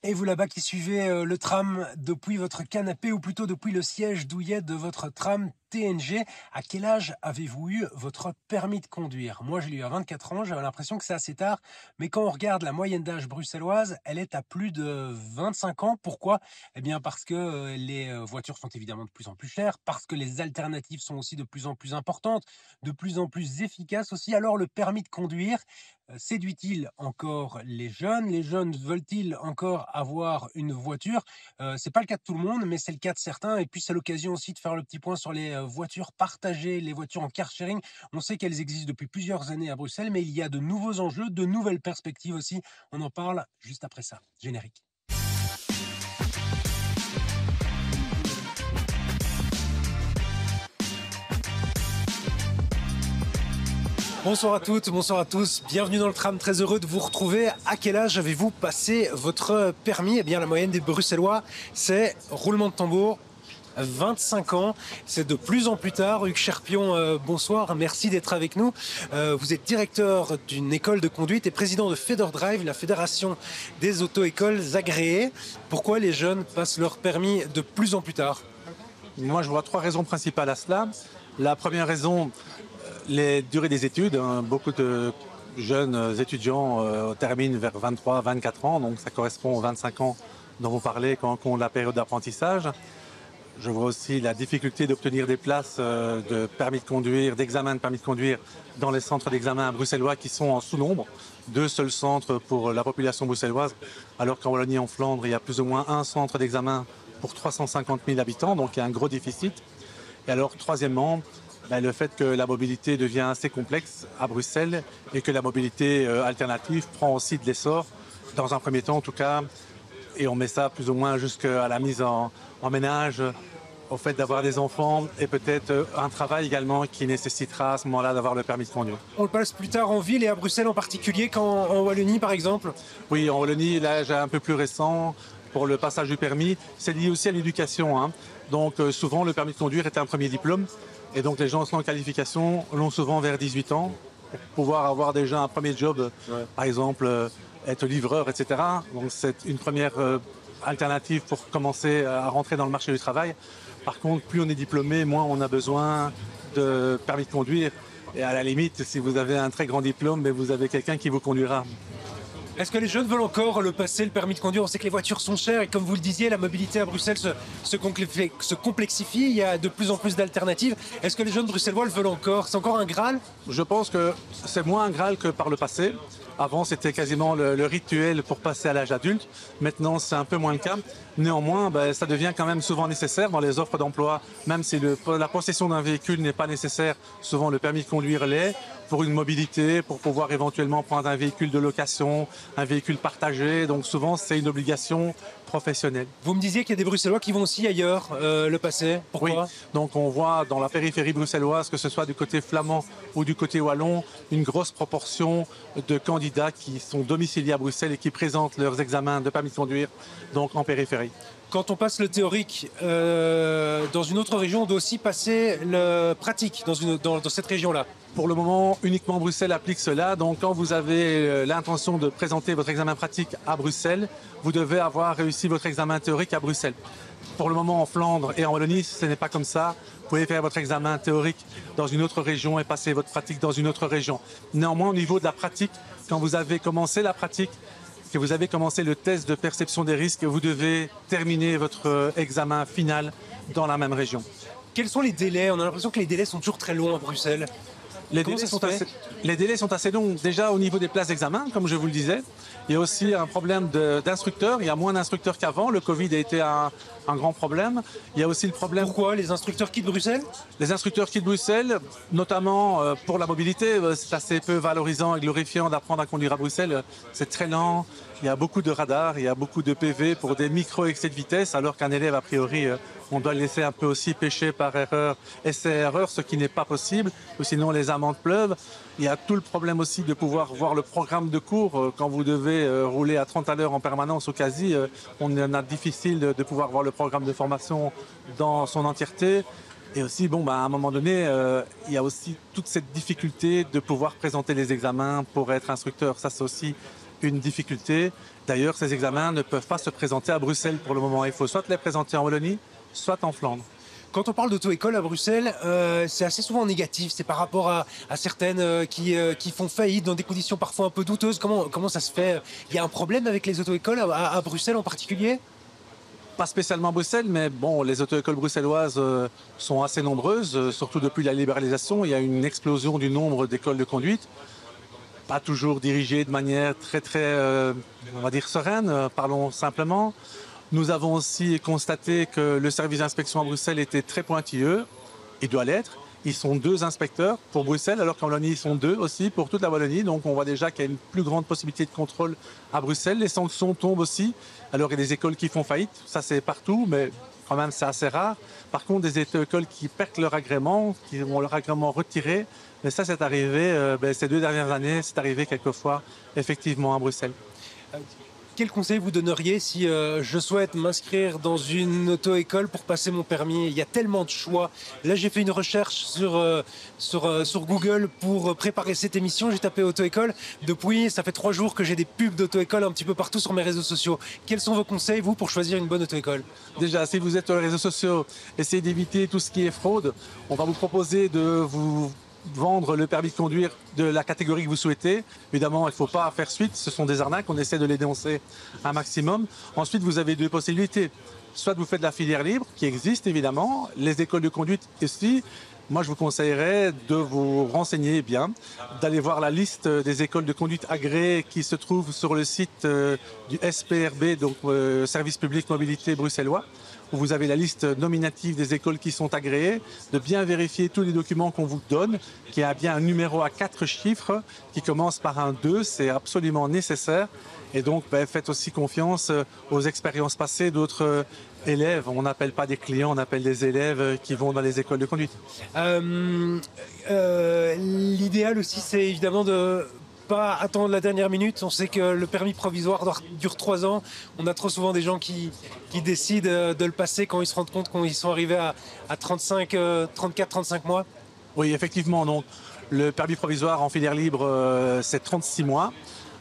Et vous là-bas qui suivez le tram depuis votre canapé ou plutôt depuis le siège douillet de votre tram TNG, à quel âge avez-vous eu votre permis de conduire? Moi, je l'ai eu à 24 ans, j'avais l'impression que c'est assez tard, mais quand on regarde la moyenne d'âge bruxelloise, elle est à plus de 25 ans. Pourquoi? Eh bien parce que les voitures sont évidemment de plus en plus chères, parce que les alternatives sont aussi de plus en plus importantes, de plus en plus efficaces aussi. Alors le permis de conduire, séduit-il encore les jeunes? Les jeunes veulent-ils encore avoir une voiture? C'est pas le cas de tout le monde, mais c'est le cas de certains. Et puis c'est l'occasion aussi de faire le petit point sur les voitures partagées, les voitures en car sharing. On sait qu'elles existent depuis plusieurs années à Bruxelles, mais il y a de nouveaux enjeux, de nouvelles perspectives aussi. On en parle juste après ça. Générique. Bonsoir à toutes, bonsoir à tous, bienvenue dans le tram, très heureux de vous retrouver. À quel âge avez-vous passé votre permis? Eh bien la moyenne des Bruxellois, c'est, roulement de tambour, 25 ans. C'est de plus en plus tard. Hugues Cherpion, bonsoir, merci d'être avec nous. Vous êtes directeur d'une école de conduite et président de FederDrive, la fédération des auto-écoles agréées. Pourquoi les jeunes passent leur permis de plus en plus tard? Moi, je vois trois raisons principales à cela. La première raison, les durées des études. Beaucoup de jeunes étudiants terminent vers 23, 24 ans, donc ça correspond aux 25 ans dont vous parlez quand on a la période d'apprentissage. Je vois aussi la difficulté d'obtenir des places de permis de conduire, d'examen de permis de conduire dans les centres d'examen bruxellois qui sont en sous-nombre. Deux seuls centres pour la population bruxelloise, alors qu'en Wallonie et en Flandre, il y a plus ou moins un centre d'examen pour 350 000 habitants, donc il y a un gros déficit. Et alors, troisièmement, le fait que la mobilité devient assez complexe à Bruxelles et que la mobilité alternative prend aussi de l'essor, dans un premier temps en tout cas, et on met ça plus ou moins jusqu'à la mise en ménage, au fait d'avoir des enfants et peut-être un travail également qui nécessitera à ce moment-là d'avoir le permis de conduire. On le passe plus tard en ville et à Bruxelles en particulier qu'en Wallonie par exemple? Oui, en Wallonie, l'âge un peu plus récent pour le passage du permis, c'est lié aussi à l'éducation. Donc souvent le permis de conduire est un premier diplôme et donc les gens sans qualification l'ont souvent vers 18 ans pour pouvoir avoir déjà un premier job, par exemple être livreur, etc. Donc c'est une première alternative pour commencer à rentrer dans le marché du travail. Par contre, plus on est diplômé, moins on a besoin de permis de conduire. Et à la limite, si vous avez un très grand diplôme, vous avez quelqu'un qui vous conduira. Est-ce que les jeunes veulent encore le passer, le permis de conduire? On sait que les voitures sont chères et comme vous le disiez, la mobilité à Bruxelles se complexifie, il y a de plus en plus d'alternatives. Est-ce que les jeunes bruxellois le veulent encore? C'est encore un Graal? Je pense que c'est moins un Graal que par le passé. Avant, c'était quasiment le rituel pour passer à l'âge adulte. Maintenant, c'est un peu moins le cas. Néanmoins, ça devient quand même souvent nécessaire dans les offres d'emploi. Même si la possession d'un véhicule n'est pas nécessaire, souvent le permis de conduire l'est pour une mobilité, pour pouvoir éventuellement prendre un véhicule de location, un véhicule partagé. Donc souvent, c'est une obligation professionnelle. Vous me disiez qu'il y a des Bruxellois qui vont aussi ailleurs le passer. Pourquoi? Oui, donc on voit dans la périphérie bruxelloise, que ce soit du côté flamand ou du côté wallon, une grosse proportion de candidats qui sont domiciliés à Bruxelles et qui présentent leurs examens de permis de conduire donc en périphérie. Quand on passe le théorique dans une autre région, on doit aussi passer le pratique dans cette région-là. Pour le moment, uniquement Bruxelles applique cela. Donc quand vous avez l'intention de présenter votre examen pratique à Bruxelles, vous devez avoir réussi votre examen théorique à Bruxelles. Pour le moment, en Flandre et en Wallonie, ce n'est pas comme ça. Vous pouvez faire votre examen théorique dans une autre région et passer votre pratique dans une autre région. Néanmoins, au niveau de la pratique, quand vous avez commencé la pratique, que vous avez commencé le test de perception des risques, vous devez terminer votre examen final dans la même région. Quels sont les délais? On a l'impression que les délais sont toujours très longs à Bruxelles. Les délais sont assez longs. Déjà au niveau des places d'examen, comme je vous le disais. Il y a aussi un problème d'instructeurs. Il y a moins d'instructeurs qu'avant. Le Covid a été un grand problème. Il y a aussi le problème... Pourquoi les instructeurs quittent Bruxelles? Les instructeurs quittent Bruxelles, notamment pour la mobilité. C'est assez peu valorisant et glorifiant d'apprendre à conduire à Bruxelles. C'est très lent. Il y a beaucoup de radars, il y a beaucoup de PV pour des micro-excès de vitesse, alors qu'un élève, a priori, on doit le laisser un peu aussi pêcher par erreur, essai-erreur, ce qui n'est pas possible, ou sinon les amendes pleuvent. Il y a tout le problème aussi de pouvoir voir le programme de cours. Quand vous devez rouler à 30 à l'heure en permanence au quasi, on en a difficile de pouvoir voir le programme de formation dans son entièreté. Et aussi, à un moment donné, il y a aussi toute cette difficulté de pouvoir présenter les examens pour être instructeur. Ça, c'est aussi une difficulté. D'ailleurs, ces examens ne peuvent pas se présenter à Bruxelles pour le moment. Il faut soit les présenter en Wallonie, soit en Flandre. Quand on parle d'auto-école à Bruxelles, c'est assez souvent négatif. C'est par rapport à certaines qui font faillite dans des conditions parfois un peu douteuses. Comment ça se fait? Il y a un problème avec les auto-écoles à Bruxelles en particulier? Pas spécialement à Bruxelles, mais bon, les auto-écoles bruxelloises sont assez nombreuses, surtout depuis la libéralisation. Il y a une explosion du nombre d'écoles de conduite, pas toujours dirigées de manière très, on va dire sereine, parlons simplement. Nous avons aussi constaté que le service d'inspection à Bruxelles était très pointilleux. Il doit l'être. Ils sont 2 inspecteurs pour Bruxelles, alors qu'en Wallonie, ils sont 2 aussi pour toute la Wallonie. Donc on voit déjà qu'il y a une plus grande possibilité de contrôle à Bruxelles. Les sanctions tombent aussi. Alors il y a des écoles qui font faillite, ça c'est partout, mais quand même c'est assez rare. Par contre, des écoles qui perdent leur agrément, qui ont leur agrément retiré, mais ça c'est arrivé ces 2 dernières années, c'est arrivé quelquefois effectivement à Bruxelles. Quel conseil vous donneriez si je souhaite m'inscrire dans une auto-école pour passer mon permis? Il y a tellement de choix. Là, j'ai fait une recherche sur Google pour préparer cette émission. J'ai tapé auto-école. Depuis, ça fait 3 jours que j'ai des pubs d'auto-école un petit peu partout sur mes réseaux sociaux. Quels sont vos conseils, vous, pour choisir une bonne auto-école? Déjà, si vous êtes sur les réseaux sociaux, essayez d'éviter tout ce qui est fraude. On va vous proposer de vous vendre le permis de conduire de la catégorie que vous souhaitez. Évidemment, il ne faut pas faire suite, ce sont des arnaques, on essaie de les dénoncer un maximum. Ensuite, vous avez 2 possibilités. Soit vous faites la filière libre, qui existe évidemment, les écoles de conduite aussi. Moi, je vous conseillerais de vous renseigner bien, d'aller voir la liste des écoles de conduite agréées qui se trouve sur le site du SPRB, donc Service Public Mobilité Bruxellois, où vous avez la liste nominative des écoles qui sont agréées, de bien vérifier tous les documents qu'on vous donne, qu'il y a bien un numéro à 4 chiffres qui commence par un 2, c'est absolument nécessaire. Et donc, faites aussi confiance aux expériences passées d'autres élèves. On n'appelle pas des clients, on appelle des élèves qui vont dans les écoles de conduite. L'idéal aussi, c'est évidemment de pas attendre la dernière minute. On sait que le permis provisoire dure 3 ans. On a trop souvent des gens qui décident de le passer quand ils se rendent compte qu'ils sont arrivés à 34-35 mois. Oui, effectivement. Donc, le permis provisoire en filière libre, c'est 36 mois.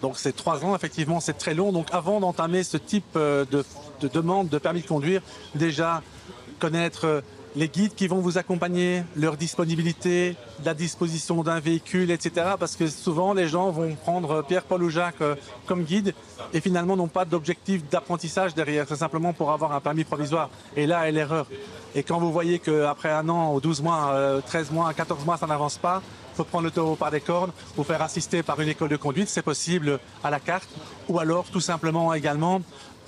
Donc c'est 3 ans, effectivement, c'est très long. Donc avant d'entamer ce type de demande de permis de conduire, déjà connaître les guides qui vont vous accompagner, leur disponibilité, la disposition d'un véhicule, etc. Parce que souvent les gens vont prendre Pierre, Paul ou Jacques comme guide et finalement n'ont pas d'objectif d'apprentissage derrière. C'est simplement pour avoir un permis provisoire. Et là est l'erreur. Et quand vous voyez qu'après 1 an, ou 12 mois, 13 mois, 14 mois, ça n'avance pas, il faut prendre le taureau par les cornes, vous faire assister par une école de conduite, c'est possible à la carte, ou alors tout simplement également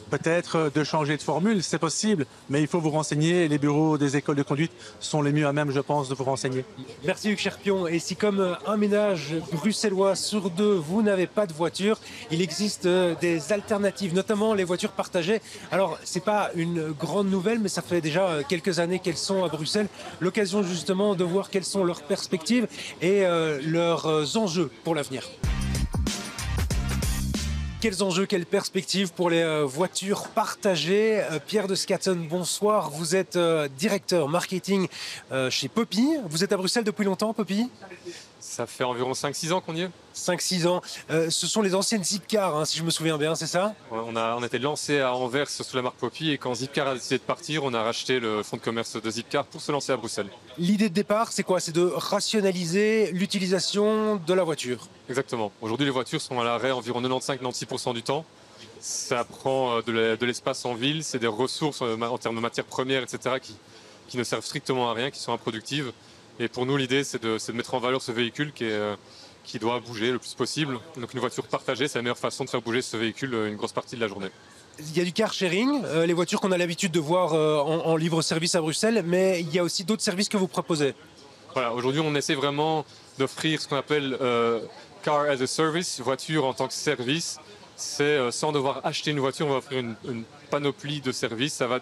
peut-être de changer de formule, c'est possible, mais il faut vous renseigner. Les bureaux des écoles de conduite sont les mieux à même, je pense, de vous renseigner. Merci Hugues Cherpion. Et si comme un ménage bruxellois sur 2, vous n'avez pas de voiture, il existe des alternatives, notamment les voitures partagées. Alors, c'est pas une grande nouvelle, mais ça fait déjà quelques années qu'elles sont à Bruxelles. L'occasion justement de voir quelles sont leurs perspectives et leurs enjeux pour l'avenir. Quels enjeux, quelles perspectives pour les voitures partagées? Pierre de Scaton, bonsoir. Vous êtes directeur marketing chez Poppy. Vous êtes à Bruxelles depuis longtemps, Poppy? Ça fait environ 5-6 ans qu'on y est. 5-6 ans. Ce sont les anciennes Zipcar, hein, si je me souviens bien, c'est ça? On était lancé à Anvers sous la marque Poppy et quand Zipcar a décidé de partir, on a racheté le fonds de commerce de Zipcar pour se lancer à Bruxelles. L'idée de départ, c'est quoi? C'est de rationaliser l'utilisation de la voiture. Exactement. Aujourd'hui, les voitures sont à l'arrêt environ 95-96% du temps. Ça prend de l'espace en ville, c'est des ressources en termes de matières premières, etc. qui ne servent strictement à rien, qui sont improductives. Et pour nous, l'idée, c'est de mettre en valeur ce véhicule qui doit bouger le plus possible. Donc une voiture partagée, c'est la meilleure façon de faire bouger ce véhicule une grosse partie de la journée. Il y a du car sharing, les voitures qu'on a l'habitude de voir en libre service à Bruxelles, mais il y a aussi d'autres services que vous proposez. Voilà, aujourd'hui, on essaie vraiment d'offrir ce qu'on appelle Car as a Service, voiture en tant que service. C'est sans devoir acheter une voiture, on va offrir une panoplie de services. Ça va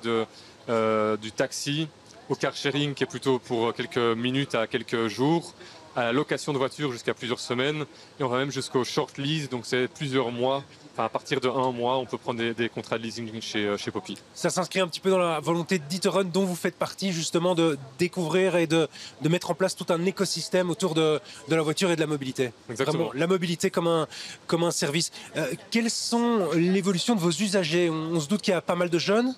du taxi au car sharing qui est plutôt pour quelques minutes à quelques jours, à la location de voiture jusqu'à plusieurs semaines, et on va même jusqu'au short lease, donc c'est plusieurs mois à partir de 1 mois, on peut prendre des contrats de leasing chez Poppy. Ça s'inscrit un petit peu dans la volonté d'Eaterun dont vous faites partie, justement, de découvrir et de mettre en place tout un écosystème autour de la voiture et de la mobilité. Exactement. Vraiment, la mobilité comme un service. Quelles sont l'évolution de vos usagers? On se doute qu'il y a pas mal de jeunes.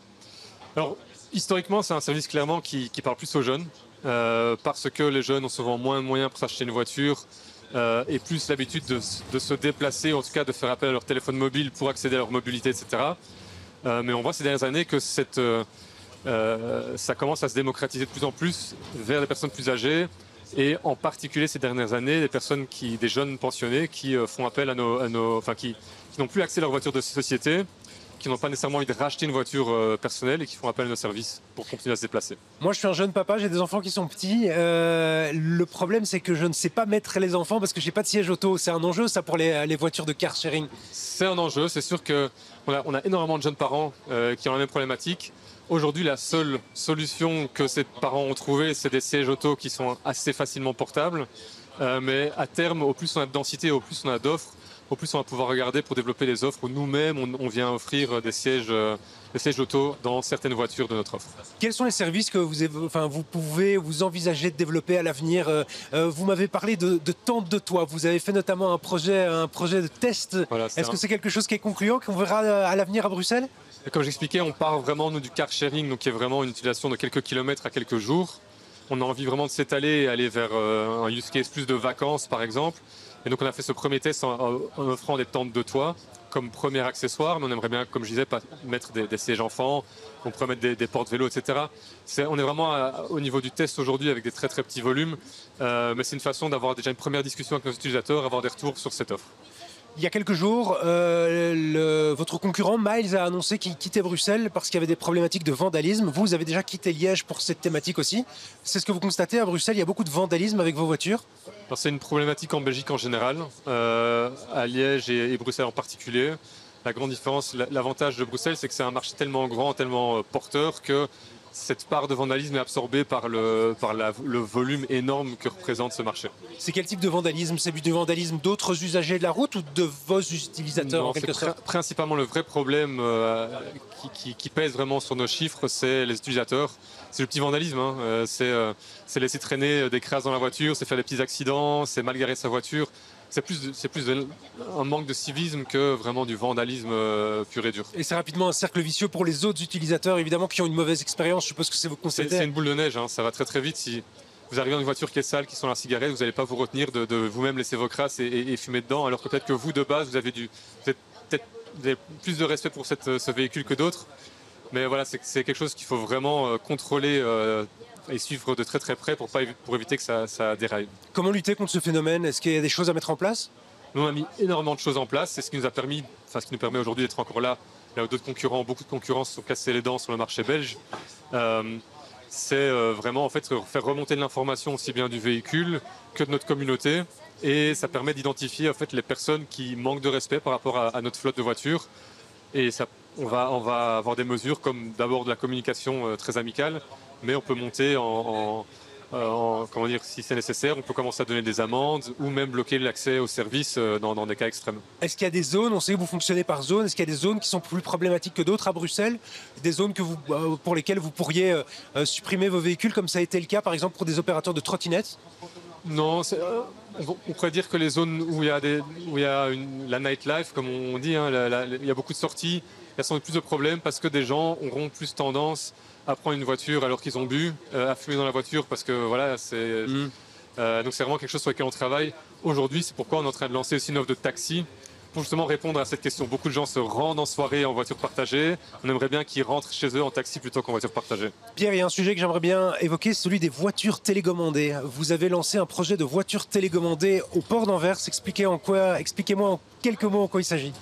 Alors, historiquement, c'est un service clairement qui parle plus aux jeunes, parce que les jeunes ont souvent moins de moyens pour s'acheter une voiture, et plus l'habitude de se déplacer, en tout cas de faire appel à leur téléphone mobile pour accéder à leur mobilité, etc. Mais on voit ces dernières années que ça commence à se démocratiser de plus en plus vers les personnes plus âgées, et en particulier ces dernières années, des jeunes pensionnés qui font appel qui n'ont plus accès à leur voiture de société, qui n'ont pas nécessairement envie de racheter une voiture personnelle et qui font appel à nos services pour continuer à se déplacer. Moi, je suis un jeune papa, j'ai des enfants qui sont petits. Le problème, c'est que je ne sais pas mettre les enfants parce que j'ai pas de siège auto. C'est un enjeu, ça, pour les voitures de car sharing. C'est un enjeu. C'est sûr qu'on a énormément de jeunes parents qui ont la même problématique. Aujourd'hui, la seule solution que ces parents ont trouvée, c'est des sièges auto qui sont assez facilement portables. Mais à terme, au plus on a de densité, au plus on a d'offres, au plus on va pouvoir regarder pour développer des offres où nous-mêmes, on vient offrir des sièges auto dans certaines voitures de notre offre. Quels sont les services que vous pouvez vous envisager de développer à l'avenir? Vous m'avez parlé de tente de toit. Vous avez fait notamment un projet de test. Voilà, Est-ce que c'est quelque chose qui est concluant, qu'on verra à l'avenir à Bruxelles? Et comme j'expliquais, on part vraiment du car sharing, donc qui est vraiment une utilisation de quelques kilomètres à quelques jours. On a envie vraiment de s'étaler et aller vers un use case plus de vacances, par exemple. Et donc on a fait ce premier test en offrant des tentes de toit comme premier accessoire, mais on aimerait bien, comme je disais, mettre des sièges enfants, on pourrait mettre des portes-vélos, etc. On est vraiment au niveau du test aujourd'hui avec des très très petits volumes, mais c'est une façon d'avoir déjà une première discussion avec nos utilisateurs, avoir des retours sur cette offre. Il y a quelques jours, votre concurrent Miles a annoncé qu'il quittait Bruxelles parce qu'il y avait des problématiques de vandalisme. Vous avez déjà quitté Liège pour cette thématique aussi. C'est ce que vous constatez à Bruxelles? Il y a beaucoup de vandalisme avec vos voitures? C'est une problématique en Belgique en général, à Liège et Bruxelles en particulier. La grande différence, l'avantage de Bruxelles, c'est que c'est un marché tellement grand, tellement porteur que cette part de vandalisme est absorbée par le volume énorme que représente ce marché. C'est quel type de vandalisme? C'est du vandalisme d'autres usagers de la route ou de vos utilisateurs? Non, en quelque sorte principalement le vrai problème qui pèse vraiment sur nos chiffres, c'est les utilisateurs. C'est le petit vandalisme, hein. C'est laisser traîner des crasses dans la voiture, c'est faire des petits accidents, c'est mal garer sa voiture. C'est plus un manque de civisme que vraiment du vandalisme pur et dur. Et c'est rapidement un cercle vicieux pour les autres utilisateurs, évidemment, qui ont une mauvaise expérience. Je suppose que c'est vous constatez. C'est une boule de neige, hein. Ça va très très vite. Si vous arrivez dans une voiture qui est sale, qui sent la cigarette, vous n'allez pas vous retenir de vous-même laisser vos crasses et fumer dedans, alors que peut-être que vous, de base, vous avez plus de respect pour ce véhicule que d'autres. Mais voilà, c'est quelque chose qu'il faut vraiment contrôler et suivre de très très près pour éviter que ça déraille. Comment lutter contre ce phénomène? Est-ce qu'il y a des choses à mettre en place? Nous, on a mis énormément de choses en place. C'est ce qui nous permet aujourd'hui d'être encore là où d'autres concurrents, beaucoup de concurrents se sont cassés les dents sur le marché belge. C'est vraiment en fait faire remonter de l'information aussi bien du véhicule que de notre communauté. Et ça permet d'identifier en fait les personnes qui manquent de respect par rapport à notre flotte de voitures. Et on va avoir des mesures comme d'abord de la communication très amicale, mais on peut monter comment dire, si c'est nécessaire, on peut commencer à donner des amendes ou même bloquer l'accès aux services dans des cas extrêmes. Est-ce qu'il y a des zones, on sait que vous fonctionnez par zone, est-ce qu'il y a des zones qui sont plus problématiques que d'autres à Bruxelles? Des zones pour lesquelles vous pourriez supprimer vos véhicules, comme ça a été le cas par exemple pour des opérateurs de trottinettes? Non, on pourrait dire que les zones où il y a la nightlife, comme on dit, hein, il y a beaucoup de sorties, il y a sans doute plus de problèmes parce que des gens auront plus tendance à prendre une voiture alors qu'ils ont bu, à fumer dans la voiture parce que voilà, donc c'est vraiment quelque chose sur lequel on travaille. Aujourd'hui, c'est pourquoi on est en train de lancer aussi une offre de taxi pour justement répondre à cette question. Beaucoup de gens se rendent en soirée en voiture partagée. On aimerait bien qu'ils rentrent chez eux en taxi plutôt qu'en voiture partagée. Pierre, il y a un sujet que j'aimerais bien évoquer, c'est celui des voitures télécommandées. Vous avez lancé un projet de voiture télécommandée au port d'Anvers. Expliquez-moi en quelques mots en quoi il s'agit.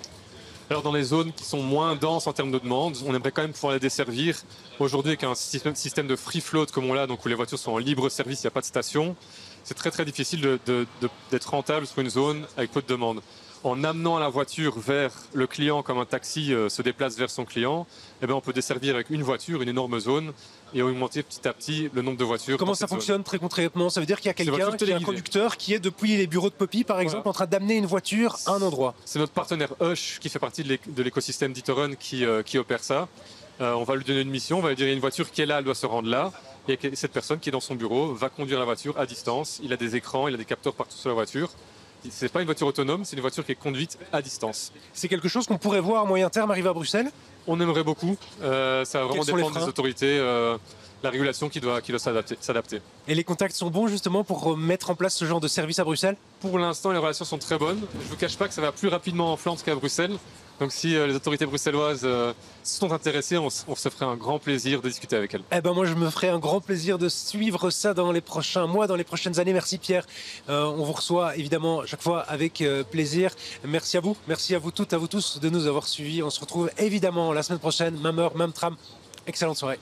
Alors dans les zones qui sont moins denses en termes de demande, on aimerait quand même pouvoir les desservir. Aujourd'hui, avec un système de free float comme on l'a, donc où les voitures sont en libre service, il n'y a pas de station, c'est très très difficile d'être rentable sur une zone avec peu de demande. en amenant la voiture vers le client comme un taxi se déplace vers son client, eh bien, on peut desservir avec une voiture une énorme zone et augmenter petit à petit le nombre de voitures. Comment ça fonctionne très concrètement? Ça veut dire qu'il y a quelqu'un, qui est un conducteur qui est depuis les bureaux de Poppy, par exemple, en train d'amener une voiture à un endroit. C'est notre partenaire Hush qui fait partie de l'écosystème d'Itoron qui opère ça. On va lui donner une mission, on va lui dire il y a une voiture qui est là, elle doit se rendre là. Et cette personne qui est dans son bureau va conduire la voiture à distance. Il a des écrans, il a des capteurs partout sur la voiture. Ce n'est pas une voiture autonome, c'est une voiture qui est conduite à distance. C'est quelque chose qu'on pourrait voir à moyen terme arriver à Bruxelles? On aimerait beaucoup. Ça va vraiment dépendre des autorités, la régulation qui doit s'adapter. Et les contacts sont bons justement pour mettre en place ce genre de service à Bruxelles? Pour l'instant, les relations sont très bonnes. Je ne vous cache pas que ça va plus rapidement en Flandre qu'à Bruxelles. Donc si les autorités bruxelloises sont intéressées, on se ferait un grand plaisir de discuter avec elles. Eh ben moi je me ferai un grand plaisir de suivre ça dans les prochains mois, dans les prochaines années. Merci Pierre. On vous reçoit évidemment chaque fois avec plaisir. Merci à vous toutes, à vous tous de nous avoir suivis. On se retrouve évidemment la semaine prochaine, même heure, même tram. Excellente soirée.